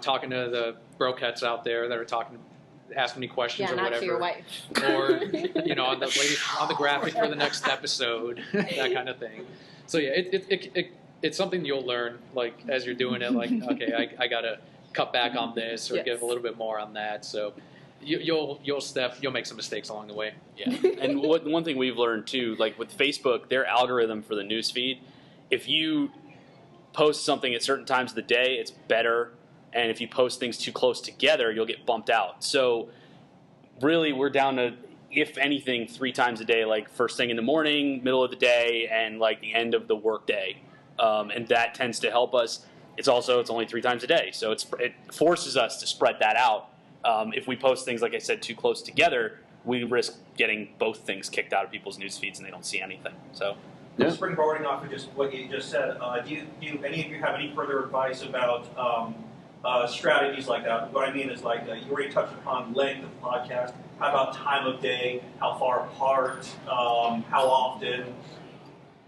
talking to the brokettes out there that are asking me questions Yeah, or not whatever. to your wife. Or on the graphic for the next episode, that kind of thing. So yeah, it's something you'll learn like as you're doing it. Like okay, I gotta cut back on this or Yes. give a little bit more on that. So you'll make some mistakes along the way. Yeah, and one thing we've learned too, like with Facebook, their algorithm for the newsfeed, if you post something at certain times of the day, it's better. And if you post things too close together, you'll get bumped out. So really, we're down to, if anything, 3 times a day, like first thing in the morning, middle of the day, and like the end of the work day. And that tends to help us. It's only 3 times a day. So it forces us to spread that out. If we post things, like I said, too close together, we risk getting both things kicked out of people's news feeds and they don't see anything. So. Yeah. Springboarding off of just what you just said, do any of you have any further advice about strategies like that? What I mean is like you already touched upon length of podcast. How about time of day? How far apart? How often?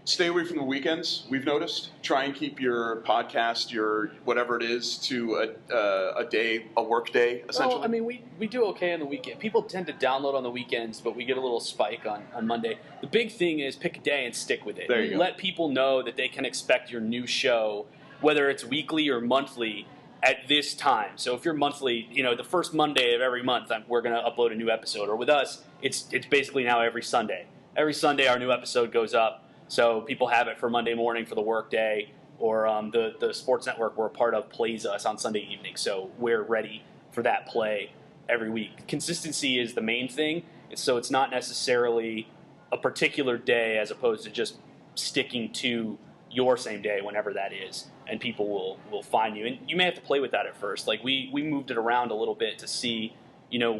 Stay away from the weekends, we've noticed. Try and keep your podcast, your whatever it is, to a work day, essentially. Well, I mean, we do okay on the weekend. People tend to download on the weekends, but we get a little spike on Monday. The big thing is pick a day and stick with it. There you go. Let people know that they can expect your new show, whether it's weekly or monthly, at this time. So if you're monthly, the first Monday of every month, we're going to upload a new episode. Or with us, it's basically now every Sunday. Every Sunday, our new episode goes up. So people have it for Monday morning for the work day, or the sports network we're a part of plays us on Sunday evening. So we're ready for that play every week. Consistency is the main thing. So it's not necessarily a particular day as opposed to just sticking to your same day whenever that is. And people will find you. And you may have to play with that at first. Like we moved it around a little bit to see,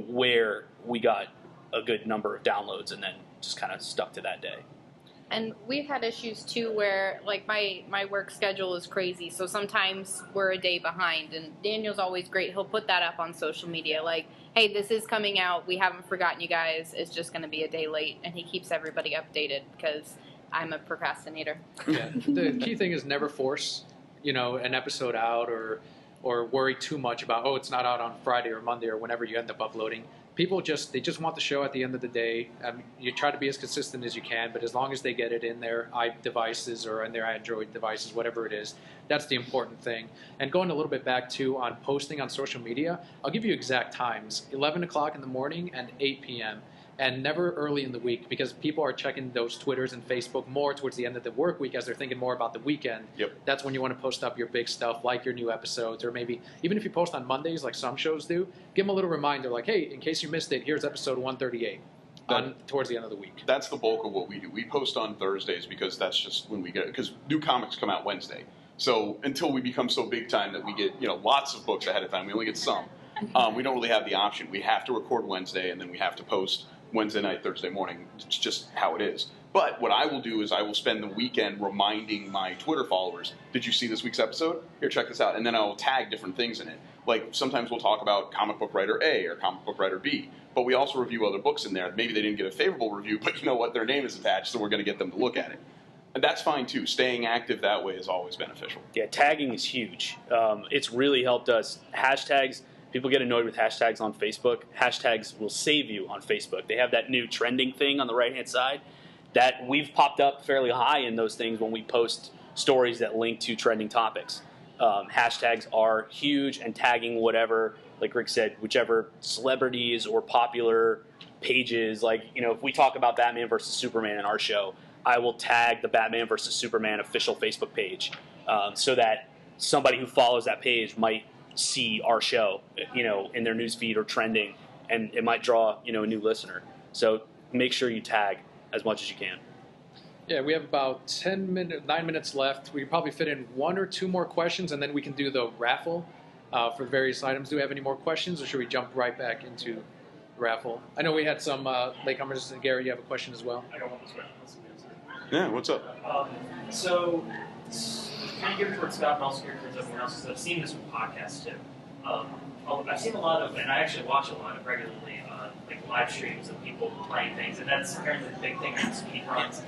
where we got a good number of downloads and then just kind of stuck to that day. And we've had issues too where like my work schedule is crazy, so sometimes we're a day behind, and Daniel's always great. He'll put that up on social media like, hey, this is coming out, we haven't forgotten you guys, it's just going to be a day late, and he keeps everybody updated because I'm a procrastinator. Yeah. The key thing is never force an episode out or worry too much about it's not out on Friday or Monday or whenever you end up uploading. People just want the show at the end of the day. You try to be as consistent as you can, but as long as they get it in their devices or in their Android devices, whatever it is, that's the important thing. And going a little bit back to on posting on social media, I'll give you exact times: 11 o'clock in the morning and 8 p.m. And never early in the week, because people are checking those Twitters and Facebook more towards the end of the work week as they're thinking more about the weekend. Yep. That's when you want to post up your big stuff, like your new episodes, or maybe even if you post on Mondays, like some shows do, give them a little reminder, like, hey, in case you missed it, here's episode 138 towards the end of the week. That's the bulk of what we do. We post on Thursdays because that's just when we get it, because new comics come out Wednesday. So until we become so big time that we get lots of books ahead of time, we only get some. We don't really have the option. We have to record Wednesday, and then we have to post Wednesday night, Thursday morning. It's just how it is. But what I will do is I will spend the weekend reminding my Twitter followers, did you see this week's episode? Here, check this out. And then I'll tag different things in it. Like sometimes we'll talk about comic book writer A or comic book writer B. But we also review other books in there. Maybe they didn't get a favorable review, but you know what? Their name is attached, so we're going to get them to look at it. And that's fine too. Staying active that way is always beneficial. Yeah, tagging is huge. It's really helped us. Hashtags, people get annoyed with hashtags on Facebook. Hashtags will save you on Facebook. They have that new trending thing on the right-hand side that we've popped up fairly high in those things when we post stories that link to trending topics. Hashtags are huge, and tagging whatever, like Rick said, whichever celebrities or popular pages, like, you know, if we talk about Batman versus Superman in our show, I will tag the Batman versus Superman official Facebook page so that somebody who follows that page might see our show, you know, in their newsfeed or trending, and it might draw, you know, a new listener. So make sure you tag as much as you can. Yeah, we have about 9 minutes left. We can probably fit in 1 or 2 more questions, and then we can do the raffle for the various items. Do we have any more questions, or should we jump right back into the raffle? I know we had some latecomers. Gary, you have a question as well? I got one as well. Yeah, what's up? So, kind of geared towards Scott, but also geared towards everyone else, because I've seen this with podcasts too. I've seen a lot of, and I actually watch a lot of regularly, like live streams of people playing things, and that's apparently the big thing with speed runs.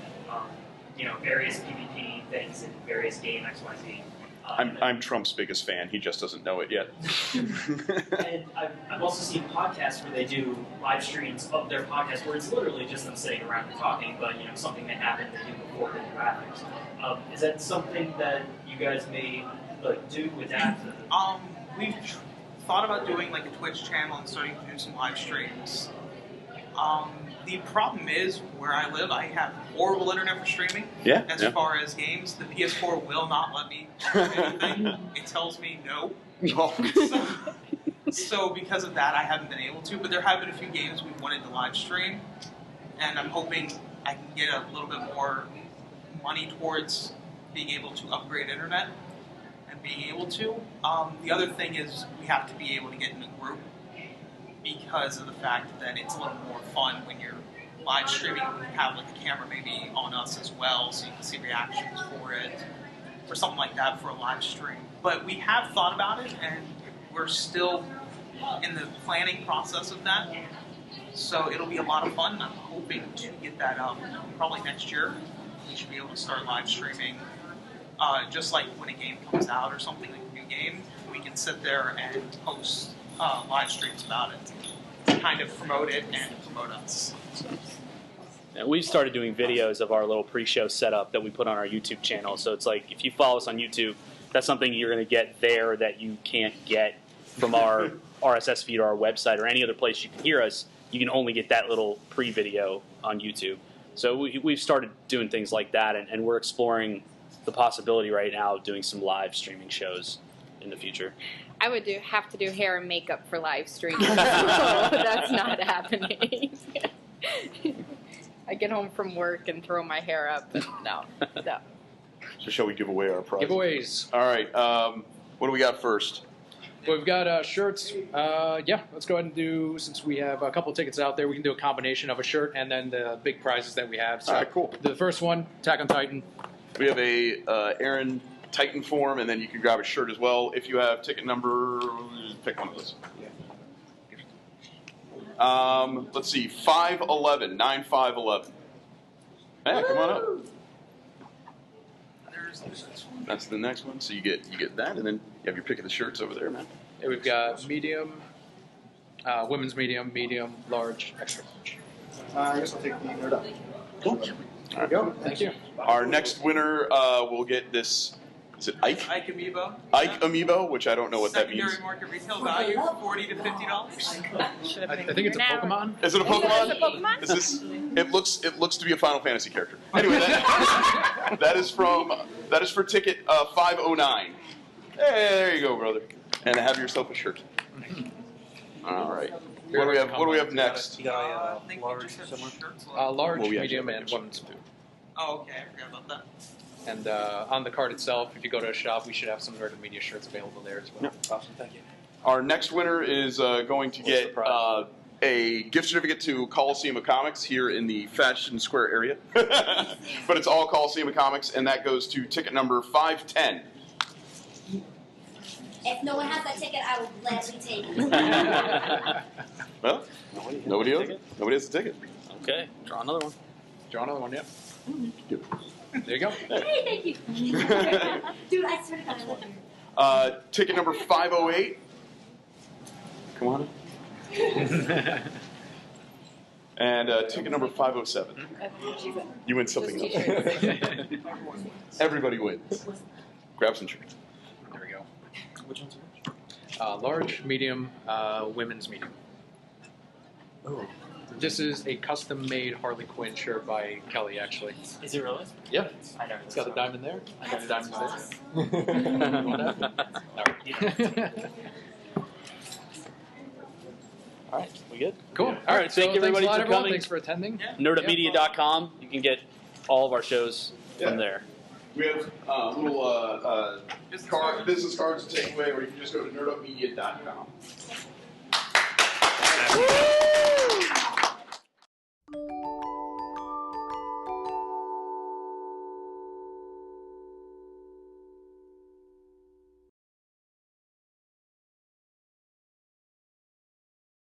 You know, various PvP things in various game XYZ. I'm Trump's biggest fan. He just doesn't know it yet. And I've also seen podcasts where they do live streams of their podcast where it's literally just them sitting around and talking, but you know, something that happened the day before the graphics. Is that something that you guys may do with that? We've thought about doing like a Twitch channel and starting to do some live streams. The problem is, where I live, I have horrible internet for streaming. Yeah. As far as games, the PS4 will not let me stream anything. It tells me no. So because of that, I haven't been able to. But there have been a few games we wanted to live stream, and I'm hoping I can get a little bit more money towards being able to upgrade internet and being able to. The other thing is we have to be able to get in a group, because of the fact that it's a little more fun when you're live streaming. We have like a camera maybe on us as well, so you can see reactions for it, or something like that for a live stream. But we have thought about it, and we're still in the planning process of that. So it'll be a lot of fun. I'm hoping to get that up probably next year. We should be able to start live streaming, just like when a game comes out or something, like a new game. We can sit there and post live streams about it to kind of promote it and promote us. And we've started doing videos of our little pre-show setup that we put on our YouTube channel. So it's like, if you follow us on YouTube, that's something you're going to get there that you can't get from our RSS feed or our website or any other place you can hear us. You can only get that little pre-video on YouTube. So we've started doing things like that, and we're exploring the possibility right now of doing some live streaming shows in the future. I would have to do hair and makeup for live streaming. So that's not happening. I get home from work and throw my hair up, and no. So shall we give away our prizes? Giveaways. All right. What do we got first? Well, we've got shirts. Yeah, let's go ahead and do, since we have a couple of tickets out there, we can do a combination of a shirt and then the big prizes that we have. So all right, cool. The first one, Attack on Titan. We have a Aaron Titan form, and then you can grab a shirt as well. If you have ticket number, pick one of those. Let's see, 511, 9511. Hey, come on up. That's the next one. So you get that, and then you have your pick of the shirts over there, man. Yeah, we've got medium, women's medium, large, extra large. I guess I'll take the nerd up. Cool. There we go. Thank you. Our next winner will get this. Is it Ike? Ike Amiibo. Ike Amiibo, which I don't know what that means. Secondary market retail value, $40 to $50. I think it's a Pokemon. Is it a Pokemon? Is it a Pokemon? Is this? It looks to be a Final Fantasy character. Anyway, that is for ticket 509. Hey, there you go, brother. And have yourself a shirt. All right. What do we have next? You got I think large we just have somewhere? shirts left. Large, Well, we medium, actually and have women's. Oh, okay, I forgot about that. And on the card itself, if you go to a shop, we should have some Nerd and Media shirts available there as well. Yep. Awesome, thank you. Our next winner is going to get a gift certificate to Coliseum of Comics here in the Fashion Square area. But it's all Coliseum of Comics, and that goes to ticket number 510. If no one has that ticket, I will gladly take it. Well, nobody else. Nobody has a ticket. Okay, draw another one. Draw another one, yep. There you go. Hey, thank you. Dude, I swear to God, I love you. Ticket number 508. Come on. And ticket number 507. You win something else. Everybody wins. Grab some shirts. There we go. Which one's Large, medium, women's medium. Oh. This is a custom-made Harley Quinn shirt by Kelly, actually. Is it really? Yep. I never. It's got the diamond there. I Got the never diamonds saw there. You want that? All right, we good? Cool. All right, thank you everybody thanks a lot, for everyone. coming. Thanks for attending. Nerdupmedia.com. You can get all of our shows from there. We have little business cards to take away, or you can just go to nerdupmedia.com.